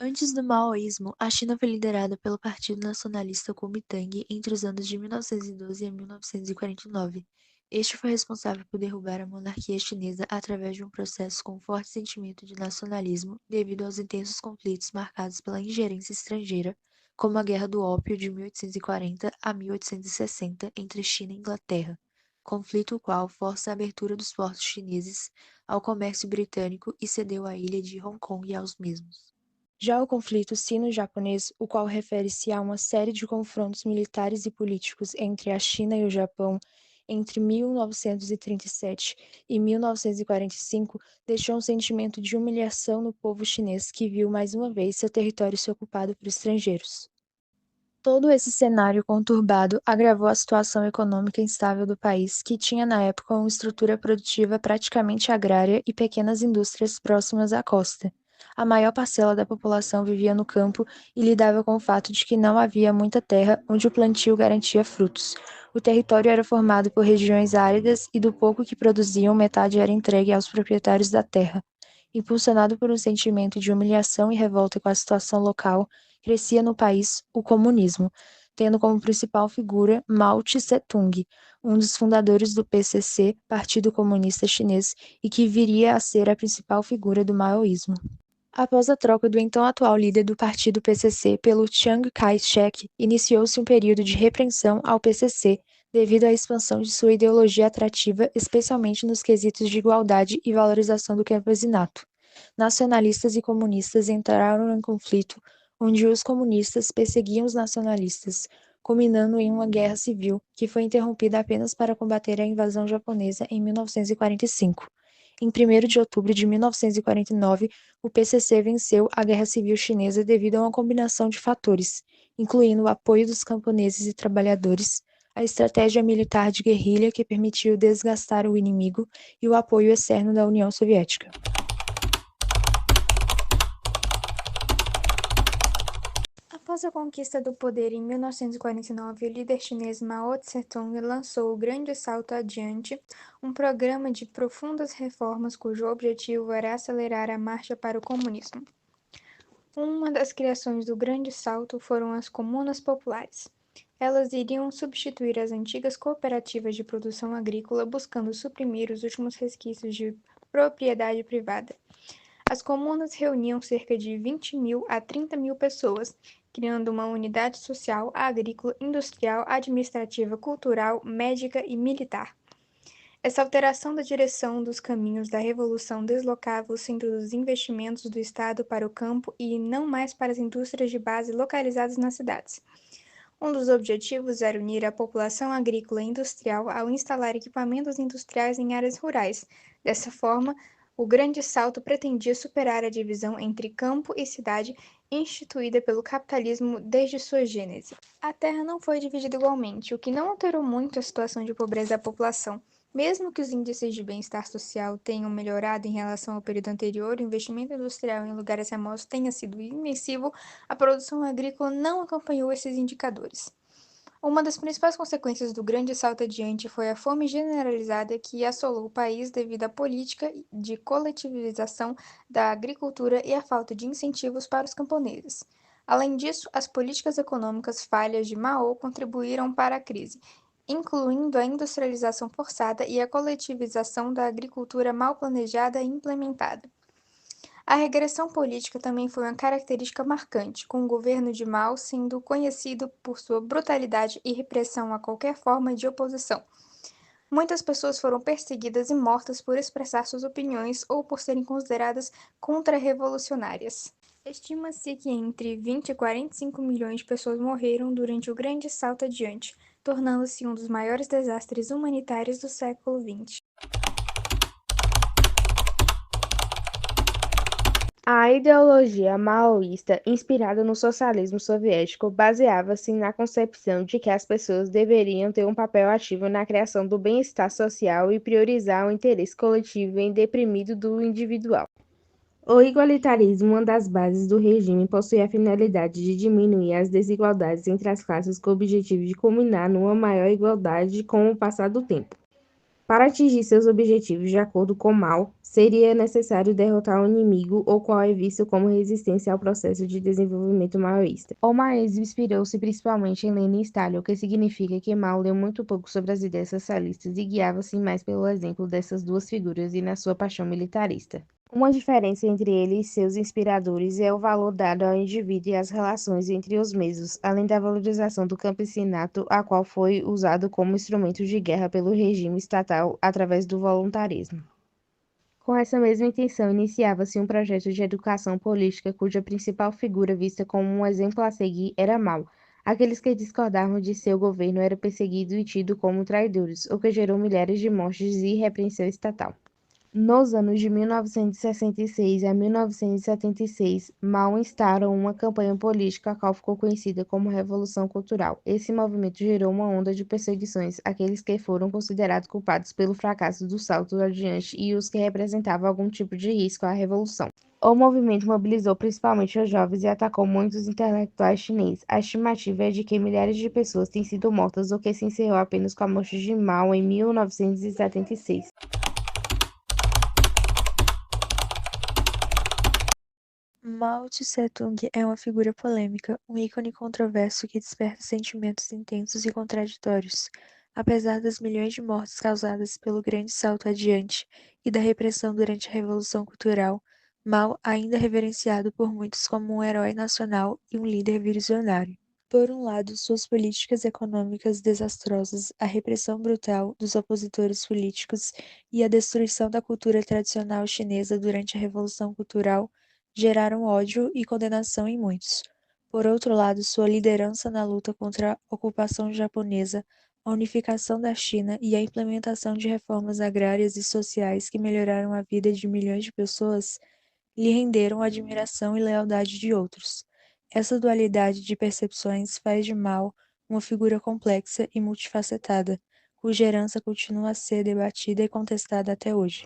Antes do maoísmo, a China foi liderada pelo Partido Nacionalista Kuomintang entre os anos de 1912 a 1949. Este foi responsável por derrubar a monarquia chinesa através de um processo com forte sentimento de nacionalismo devido aos intensos conflitos marcados pela ingerência estrangeira, como a Guerra do Ópio de 1840 a 1860 entre China e Inglaterra, conflito o qual força a abertura dos portos chineses ao comércio britânico e cedeu a ilha de Hong Kong aos mesmos. Já o conflito sino-japonês, o qual refere-se a uma série de confrontos militares e políticos entre a China e o Japão entre 1937 e 1945, deixou um sentimento de humilhação no povo chinês que viu mais uma vez seu território ser ocupado por estrangeiros. Todo esse cenário conturbado agravou a situação econômica instável do país, que tinha na época uma estrutura produtiva praticamente agrária e pequenas indústrias próximas à costa. A maior parcela da população vivia no campo e lidava com o fato de que não havia muita terra onde o plantio garantia frutos. O território era formado por regiões áridas e do pouco que produziam, metade era entregue aos proprietários da terra. Impulsionado por um sentimento de humilhação e revolta com a situação local, crescia no país o comunismo, tendo como principal figura Mao Tse-tung, um dos fundadores do PCC, Partido Comunista Chinês, e que viria a ser a principal figura do maoísmo. Após a troca do então atual líder do partido PCC pelo Chiang Kai-shek, iniciou-se um período de repreensão ao PCC, devido à expansão de sua ideologia atrativa, especialmente nos quesitos de igualdade e valorização do campesinato. Nacionalistas e comunistas entraram em conflito, onde os comunistas perseguiam os nacionalistas, culminando em uma guerra civil, que foi interrompida apenas para combater a invasão japonesa em 1945. Em 1º de outubro de 1949, o PCC venceu a Guerra Civil Chinesa devido a uma combinação de fatores, incluindo o apoio dos camponeses e trabalhadores, a estratégia militar de guerrilha que permitiu desgastar o inimigo e o apoio externo da União Soviética. Após a conquista do poder em 1949, o líder chinês Mao Tse-tung lançou o Grande Salto Adiante, um programa de profundas reformas cujo objetivo era acelerar a marcha para o comunismo. Uma das criações do Grande Salto foram as comunas populares. Elas iriam substituir as antigas cooperativas de produção agrícola, buscando suprimir os últimos resquícios de propriedade privada. As comunas reuniam cerca de 20.000 a 30.000 pessoas, criando uma unidade social, agrícola, industrial, administrativa, cultural, médica e militar. Essa alteração da direção dos caminhos da revolução deslocava o centro dos investimentos do Estado para o campo e não mais para as indústrias de base localizadas nas cidades. Um dos objetivos era unir a população agrícola e industrial ao instalar equipamentos industriais em áreas rurais. Dessa forma, o Grande Salto pretendia superar a divisão entre campo e cidade instituída pelo capitalismo desde sua gênese. A terra não foi dividida igualmente, o que não alterou muito a situação de pobreza da população. Mesmo que os índices de bem-estar social tenham melhorado em relação ao período anterior, o investimento industrial em lugares remotos tenha sido imensivo, a produção agrícola não acompanhou esses indicadores. Uma das principais consequências do Grande Salto Adiante foi a fome generalizada que assolou o país devido à política de coletivização da agricultura e à falta de incentivos para os camponeses. Além disso, as políticas econômicas falhas de Mao contribuíram para a crise, incluindo a industrialização forçada e a coletivização da agricultura mal planejada e implementada. A regressão política também foi uma característica marcante, com o governo de Mao sendo conhecido por sua brutalidade e repressão a qualquer forma de oposição. Muitas pessoas foram perseguidas e mortas por expressar suas opiniões ou por serem consideradas contra-revolucionárias. Estima-se que entre 20 e 45 milhões de pessoas morreram durante o Grande Salto Adiante, tornando-se um dos maiores desastres humanitários do século XX. A ideologia maoísta, inspirada no socialismo soviético, baseava-se na concepção de que as pessoas deveriam ter um papel ativo na criação do bem-estar social e priorizar o interesse coletivo em detrimento do individual. O igualitarismo, uma das bases do regime, possui a finalidade de diminuir as desigualdades entre as classes com o objetivo de culminar numa maior igualdade com o passar do tempo. Para atingir seus objetivos de acordo com Mao, seria necessário derrotar o inimigo, o qual é visto como resistência ao processo de desenvolvimento maoísta. O maoísmo inspirou-se principalmente em Lenin e Stalin, o que significa que Mao leu muito pouco sobre as ideias socialistas e guiava-se mais pelo exemplo dessas duas figuras e na sua paixão militarista. Uma diferença entre ele e seus inspiradores é o valor dado ao indivíduo e às relações entre os mesmos, além da valorização do campesinato, a qual foi usado como instrumento de guerra pelo regime estatal através do voluntarismo. Com essa mesma intenção, iniciava-se um projeto de educação política cuja principal figura vista como um exemplo a seguir era Mao. Aqueles que discordavam de seu governo eram perseguidos e tidos como traidores, o que gerou milhares de mortes e repreensão estatal. Nos anos de 1966 a 1976, Mao instaurou uma campanha política a qual ficou conhecida como Revolução Cultural. Esse movimento gerou uma onda de perseguições àqueles que foram considerados culpados pelo fracasso do salto adiante e os que representavam algum tipo de risco à revolução. O movimento mobilizou principalmente os jovens e atacou muitos intelectuais chineses. A estimativa é de que milhares de pessoas têm sido mortas, o que se encerrou apenas com a morte de Mao em 1976. Mao Tse-tung é uma figura polêmica, um ícone controverso que desperta sentimentos intensos e contraditórios. Apesar das milhões de mortes causadas pelo grande salto adiante e da repressão durante a Revolução Cultural, Mao ainda é reverenciado por muitos como um herói nacional e um líder visionário. Por um lado, suas políticas econômicas desastrosas, a repressão brutal dos opositores políticos e a destruição da cultura tradicional chinesa durante a Revolução Cultural geraram ódio e condenação em muitos. Por outro lado, sua liderança na luta contra a ocupação japonesa, a unificação da China e a implementação de reformas agrárias e sociais que melhoraram a vida de milhões de pessoas lhe renderam a admiração e lealdade de outros. Essa dualidade de percepções faz de Mao uma figura complexa e multifacetada, cuja herança continua a ser debatida e contestada até hoje.